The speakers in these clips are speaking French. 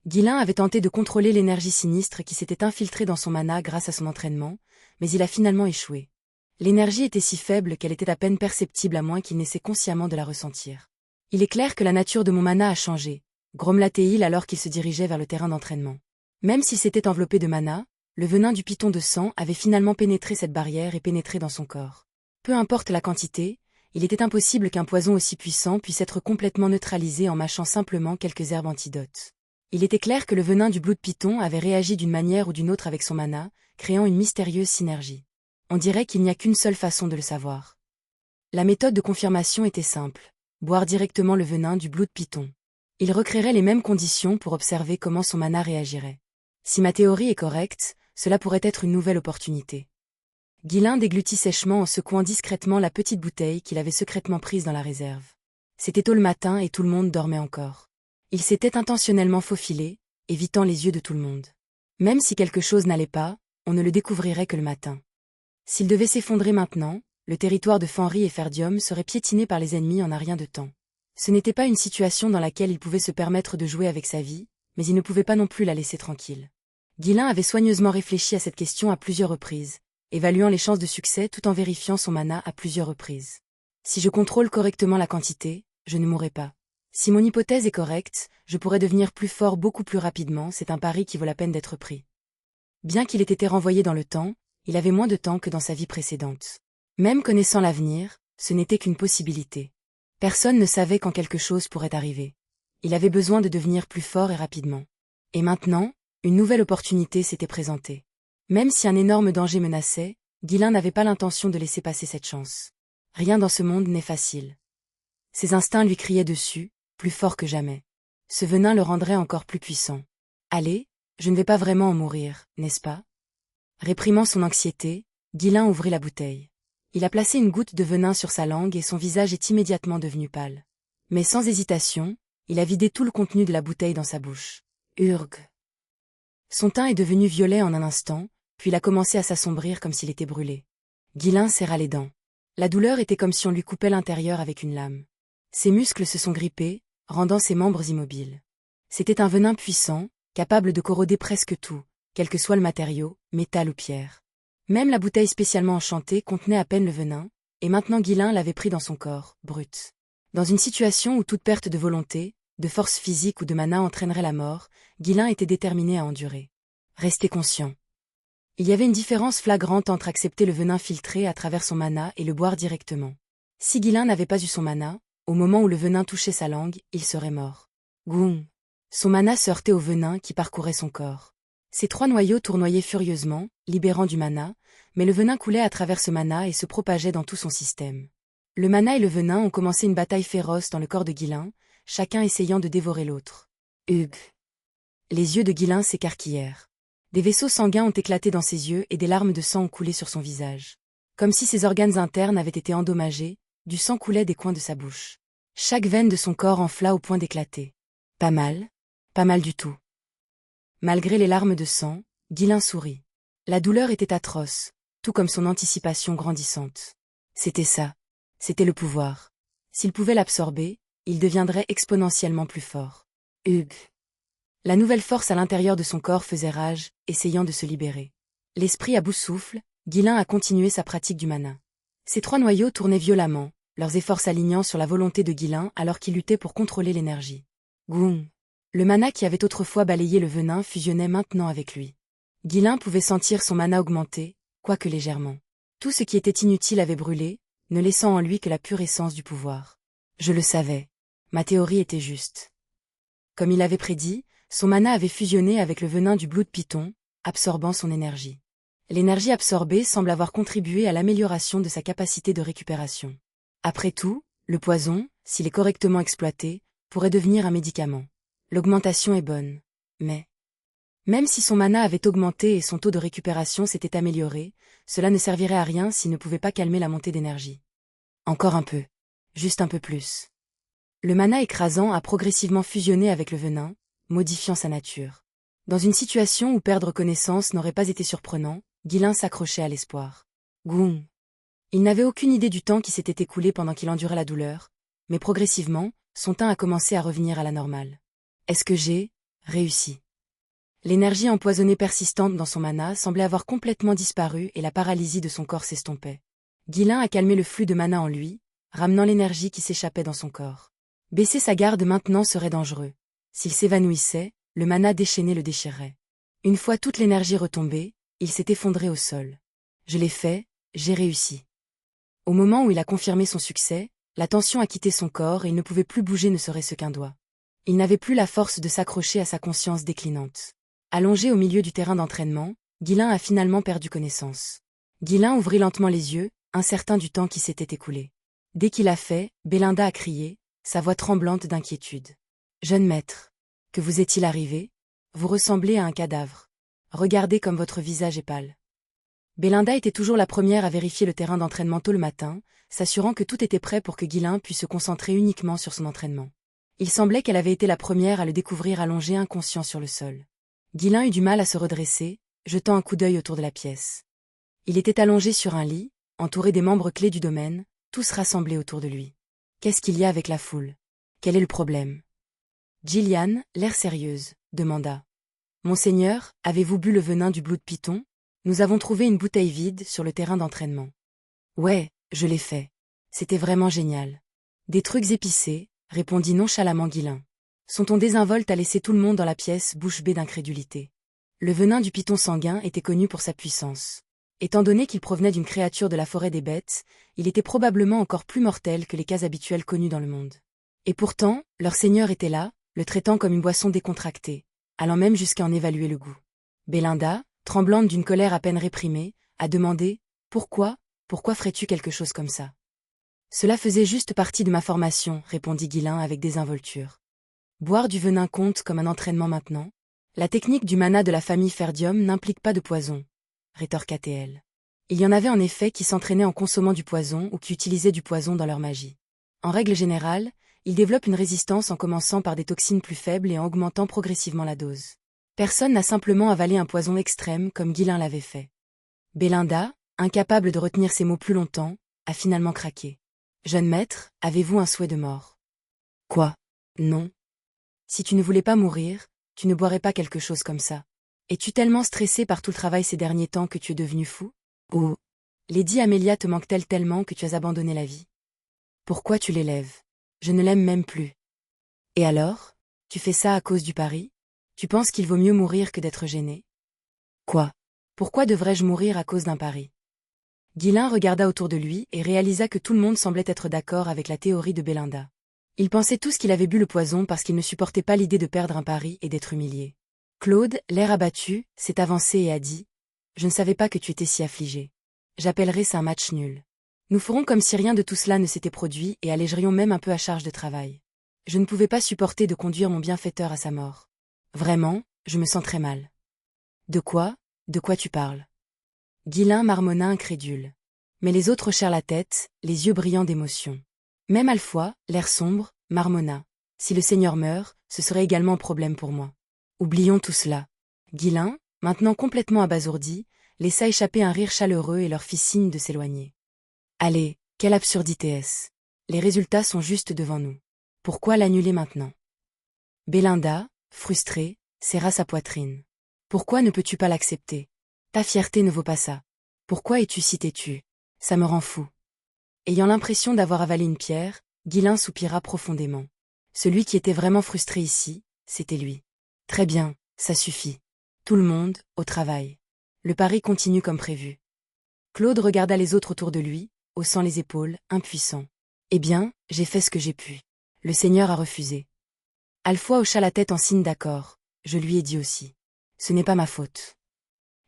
Guilin avait tenté de contrôler l'énergie sinistre qui s'était infiltrée dans son mana grâce à son entraînement, mais il a finalement échoué. L'énergie était si faible qu'elle était à peine perceptible à moins qu'il n'essaie consciemment de la ressentir. Il est clair que la nature de mon mana a changé, grommela-t-il alors qu'il se dirigeait vers le terrain d'entraînement. Même s'il s'était enveloppé de mana, le venin du python de sang avait finalement pénétré cette barrière et pénétré dans son corps. Peu importe la quantité, il était impossible qu'un poison aussi puissant puisse être complètement neutralisé en mâchant simplement quelques herbes antidotes. Il était clair que le venin du Blood Python avait réagi d'une manière ou d'une autre avec son mana, créant une mystérieuse synergie. On dirait qu'il n'y a qu'une seule façon de le savoir. La méthode de confirmation était simple, boire directement le venin du Blood Python. Il recréerait les mêmes conditions pour observer comment son mana réagirait. Si ma théorie est correcte, cela pourrait être une nouvelle opportunité. Guilin déglutit sèchement en secouant discrètement la petite bouteille qu'il avait secrètement prise dans la réserve. C'était tôt le matin et tout le monde dormait encore. Il s'était intentionnellement faufilé, évitant les yeux de tout le monde. Même si quelque chose n'allait pas, on ne le découvrirait que le matin. S'il devait s'effondrer maintenant, le territoire de Fenris et Ferdium serait piétiné par les ennemis en un rien de temps. Ce n'était pas une situation dans laquelle il pouvait se permettre de jouer avec sa vie, mais il ne pouvait pas non plus la laisser tranquille. Guilin avait soigneusement réfléchi à cette question à plusieurs reprises, évaluant les chances de succès tout en vérifiant son mana à plusieurs reprises. Si je contrôle correctement la quantité, je ne mourrai pas. Si mon hypothèse est correcte, je pourrais devenir plus fort beaucoup plus rapidement, c'est un pari qui vaut la peine d'être pris. Bien qu'il ait été renvoyé dans le temps, il avait moins de temps que dans sa vie précédente. Même connaissant l'avenir, ce n'était qu'une possibilité. Personne ne savait quand quelque chose pourrait arriver. Il avait besoin de devenir plus fort et rapidement. Et maintenant, une nouvelle opportunité s'était présentée. Même si un énorme danger menaçait, Guilin n'avait pas l'intention de laisser passer cette chance. Rien dans ce monde n'est facile. Ses instincts lui criaient dessus, plus fort que jamais. Ce venin le rendrait encore plus puissant. Allez, je ne vais pas vraiment en mourir, n'est-ce pas? Réprimant son anxiété, Guilin ouvrit la bouteille. Il a placé une goutte de venin sur sa langue et son visage est immédiatement devenu pâle. Mais sans hésitation, il a vidé tout le contenu de la bouteille dans sa bouche. Urgh. Son teint est devenu violet en un instant, puis il a commencé à s'assombrir comme s'il était brûlé. Guilin serra les dents. La douleur était comme si on lui coupait l'intérieur avec une lame. Ses muscles se sont grippés, rendant ses membres immobiles. C'était un venin puissant, capable de corroder presque tout, quel que soit le matériau, métal ou pierre. Même la bouteille spécialement enchantée contenait à peine le venin, et maintenant Guilin l'avait pris dans son corps, brut. Dans une situation où toute perte de volonté, de force physique ou de mana entraînerait la mort, Guilin était déterminé à endurer. Rester conscient. Il y avait une différence flagrante entre accepter le venin filtré à travers son mana et le boire directement. Si Guilin n'avait pas eu son mana, au moment où le venin touchait sa langue, il serait mort. Goum. Son mana se heurtait au venin qui parcourait son corps. Ces 3 noyaux tournoyaient furieusement, libérant du mana, mais le venin coulait à travers ce mana et se propageait dans tout son système. Le mana et le venin ont commencé une bataille féroce dans le corps de Guilin, chacun essayant de dévorer l'autre. Hugh. Les yeux de Guilin s'écarquillèrent. Des vaisseaux sanguins ont éclaté dans ses yeux et des larmes de sang ont coulé sur son visage. Comme si ses organes internes avaient été endommagés, du sang coulait des coins de sa bouche. Chaque veine de son corps enfla au point d'éclater. Pas mal du tout. Malgré les larmes de sang, Guilin sourit. La douleur était atroce, tout comme son anticipation grandissante. C'était ça. C'était le pouvoir. S'il pouvait l'absorber, il deviendrait exponentiellement plus fort. Hugh. La nouvelle force à l'intérieur de son corps faisait rage, essayant de se libérer. L'esprit à bout souffle, Guilin a continué sa pratique du mana. Ces 3 noyaux tournaient violemment, leurs efforts s'alignant sur la volonté de Guilin alors qu'il luttait pour contrôler l'énergie. Goum. Le mana qui avait autrefois balayé le venin fusionnait maintenant avec lui. Guilin pouvait sentir son mana augmenter, quoique légèrement. Tout ce qui était inutile avait brûlé, ne laissant en lui que la pure essence du pouvoir. Je le savais. Ma théorie était juste. Comme il avait prédit, son mana avait fusionné avec le venin du Blood Python, absorbant son énergie. L'énergie absorbée semble avoir contribué à l'amélioration de sa capacité de récupération. Après tout, le poison, s'il est correctement exploité, pourrait devenir un médicament. L'augmentation est bonne. Mais, même si son mana avait augmenté et son taux de récupération s'était amélioré, cela ne servirait à rien s'il ne pouvait pas calmer la montée d'énergie. Encore un peu. Juste un peu plus. Le mana écrasant a progressivement fusionné avec le venin, modifiant sa nature. Dans une situation où perdre connaissance n'aurait pas été surprenant, Guilin s'accrochait à l'espoir. Goum. Il n'avait aucune idée du temps qui s'était écoulé pendant qu'il endurait la douleur, mais progressivement, son teint a commencé à revenir à la normale. Est-ce que j'ai Réussi. L'énergie empoisonnée persistante dans son mana semblait avoir complètement disparu et la paralysie de son corps s'estompait. Guilin a calmé le flux de mana en lui, ramenant l'énergie qui s'échappait dans son corps. Baisser sa garde maintenant serait dangereux. S'il s'évanouissait, le mana déchaîné le déchirerait. Une fois toute l'énergie retombée, il s'est effondré au sol. Je l'ai fait, j'ai réussi. Au moment où il a confirmé son succès, la tension a quitté son corps et il ne pouvait plus bouger ne serait-ce qu'un doigt. Il n'avait plus la force de s'accrocher à sa conscience déclinante. Allongé au milieu du terrain d'entraînement, Guilin a finalement perdu connaissance. Guilin ouvrit lentement les yeux, incertain du temps qui s'était écoulé. Dès qu'il a fait, Belinda a crié, sa voix tremblante d'inquiétude. « Jeune maître, que vous est-il arrivé? Vous ressemblez à un cadavre. Regardez comme votre visage est pâle. » Belinda était toujours la première à vérifier le terrain d'entraînement tôt le matin, s'assurant que tout était prêt pour que Guilin puisse se concentrer uniquement sur son entraînement. Il semblait qu'elle avait été la première à le découvrir allongé inconscient sur le sol. Guilin eut du mal à se redresser, jetant un coup d'œil autour de la pièce. Il était allongé sur un lit, entouré des membres clés du domaine, tous rassemblés autour de lui. Qu'est-ce qu'il y a avec la foule? Quel est le problème? Gillian, l'air sérieuse, demanda. Monseigneur, avez-vous bu le venin du Blood Python? Nous avons trouvé une bouteille vide sur le terrain d'entraînement. Ouais, je l'ai fait. C'était vraiment génial. Des trucs épicés, répondit nonchalamment Guilin. Son ton désinvolte a laissé tout le monde dans la pièce bouche bée d'incrédulité. Le venin du python sanguin était connu pour sa puissance. Étant donné qu'il provenait d'une créature de la forêt des bêtes, il était probablement encore plus mortel que les cas habituels connus dans le monde. Et pourtant, leur seigneur était là, le traitant comme une boisson décontractée, allant même jusqu'à en évaluer le goût. Belinda, tremblante d'une colère à peine réprimée, a demandé « Pourquoi ferais-tu quelque chose comme ça ?» Cela faisait juste partie de ma formation, répondit Guilin avec désinvolture. Boire du venin compte comme un entraînement maintenant? La technique du mana de la famille Ferdium n'implique pas de poison, rétorqua-t-elle. Il y en avait en effet qui s'entraînaient en consommant du poison ou qui utilisaient du poison dans leur magie. En règle générale, ils développent une résistance en commençant par des toxines plus faibles et en augmentant progressivement la dose. Personne n'a simplement avalé un poison extrême comme Guilin l'avait fait. Belinda, incapable de retenir ses mots plus longtemps, a finalement craqué. « Jeune maître, avez-vous un souhait de mort? »« Quoi? Non. Si tu ne voulais pas mourir, tu ne boirais pas quelque chose comme ça. Es-tu tellement stressé par tout le travail ces derniers temps que tu es devenu fou? Ou Lady Amelia te manque-t-elle tellement que tu as abandonné la vie? Pourquoi tu l'élèves? Je ne l'aime même plus. Et alors? Tu fais ça à cause du pari? Tu penses qu'il vaut mieux mourir que d'être gêné? Quoi? Pourquoi devrais-je mourir à cause d'un pari? Guilin regarda autour de lui et réalisa que tout le monde semblait être d'accord avec la théorie de Belinda. Ils pensaient tous qu'il avait bu le poison parce qu'il ne supportait pas l'idée de perdre un pari et d'être humilié. Claude, l'air abattu, s'est avancé et a dit « Je ne savais pas que tu étais si affligé. J'appellerais ça un match nul. Nous ferons comme si rien de tout cela ne s'était produit et allégerions même un peu à charge de travail. Je ne pouvais pas supporter de conduire mon bienfaiteur à sa mort. Vraiment, je me sens très mal. » De quoi tu parles? Guilin marmonna incrédule. Mais les autres hochèrent la tête, les yeux brillants d'émotion. Même Alfoy, l'air sombre, marmonna. Si le Seigneur meurt, ce serait également un problème pour moi. Oublions tout cela. Guilin, maintenant complètement abasourdi, laissa échapper un rire chaleureux et leur fit signe de s'éloigner. Allez, quelle absurdité est-ce? Les résultats sont juste devant nous. Pourquoi l'annuler maintenant? Belinda, frustrée, serra sa poitrine. Pourquoi ne peux-tu pas l'accepter? Ta fierté ne vaut pas ça. Pourquoi es-tu si têtu? Ça me rend fou. Ayant l'impression d'avoir avalé une pierre, Guilin soupira profondément. Celui qui était vraiment frustré ici, c'était lui. Très bien, ça suffit. Tout le monde, au travail. Le pari continue comme prévu. Claude regarda les autres autour de lui, haussant les épaules, impuissant. Eh bien, j'ai fait ce que j'ai pu. Le Seigneur a refusé. Alfoy hocha la tête en signe d'accord. Je lui ai dit aussi. Ce n'est pas ma faute.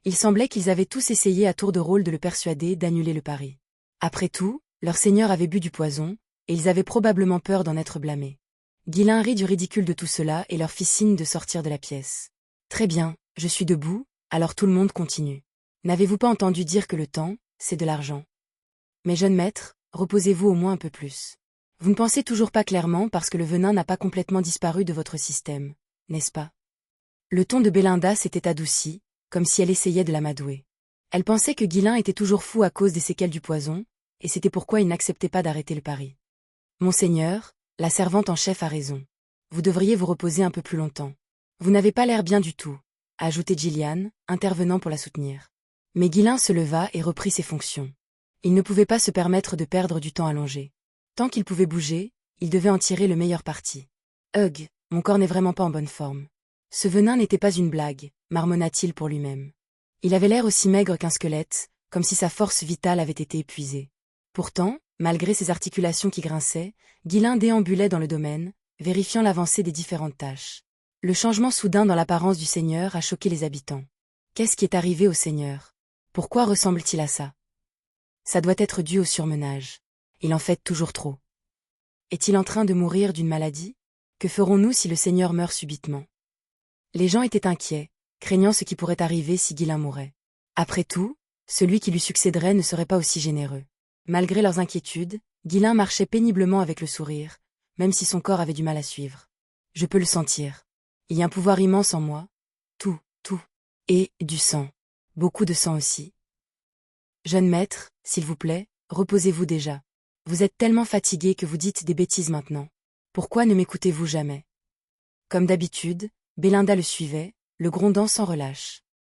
Il semblait qu'ils avaient tous essayé à tour de rôle de le persuader d'annuler le pari. Après tout, leur seigneur avait bu du poison, et ils avaient probablement peur d'en être blâmés. Guilin rit du ridicule de tout cela et leur fit signe de sortir de la pièce. Très bien, je suis debout, alors tout le monde continue. N'avez-vous pas entendu dire que le temps, c'est de l'argent? Mais jeune maître, reposez-vous au moins un peu plus. Vous ne pensez toujours pas clairement parce que le venin n'a pas complètement disparu de votre système, n'est-ce pas? Le ton de Belinda s'était adouci, comme si elle essayait de l'amadouer. Elle pensait que Guilin était toujours fou à cause des séquelles du poison, et c'était pourquoi il n'acceptait pas d'arrêter le pari. Monseigneur, la servante en chef a raison. Vous devriez vous reposer un peu plus longtemps. Vous n'avez pas l'air bien du tout, a ajouté Gillian, intervenant pour la soutenir. Mais Ghislain se leva et reprit ses fonctions. Il ne pouvait pas se permettre de perdre du temps allongé. Tant qu'il pouvait bouger, il devait en tirer le meilleur parti. Hugh, mon corps n'est vraiment pas en bonne forme. Ce venin n'était pas une blague, marmonna-t-il pour lui-même. Il avait l'air aussi maigre qu'un squelette, comme si sa force vitale avait été épuisée. Pourtant, malgré ses articulations qui grinçaient, Ghislain déambulait dans le domaine, vérifiant l'avancée des différentes tâches. Le changement soudain dans l'apparence du seigneur a choqué les habitants. Qu'est-ce qui est arrivé au seigneur? Pourquoi ressemble-t-il à ça? Ça doit être dû au surmenage. Il en fait toujours trop. Est-il en train de mourir d'une maladie? Que ferons-nous si le seigneur meurt subitement? Les gens étaient inquiets, craignant ce qui pourrait arriver si Ghislain mourait. Après tout, celui qui lui succéderait ne serait pas aussi généreux. Malgré leurs inquiétudes, Ghislain marchait péniblement avec le sourire, même si son corps avait du mal à suivre. Je peux le sentir. Il y a un pouvoir immense en moi. Tout. Et du sang. Beaucoup de sang aussi. Jeune maître, s'il vous plaît, reposez-vous déjà. Vous êtes tellement fatigué que vous dites des bêtises maintenant. Pourquoi ne m'écoutez-vous jamais? Comme d'habitude, Belinda le suivait, le grondant sans relâche.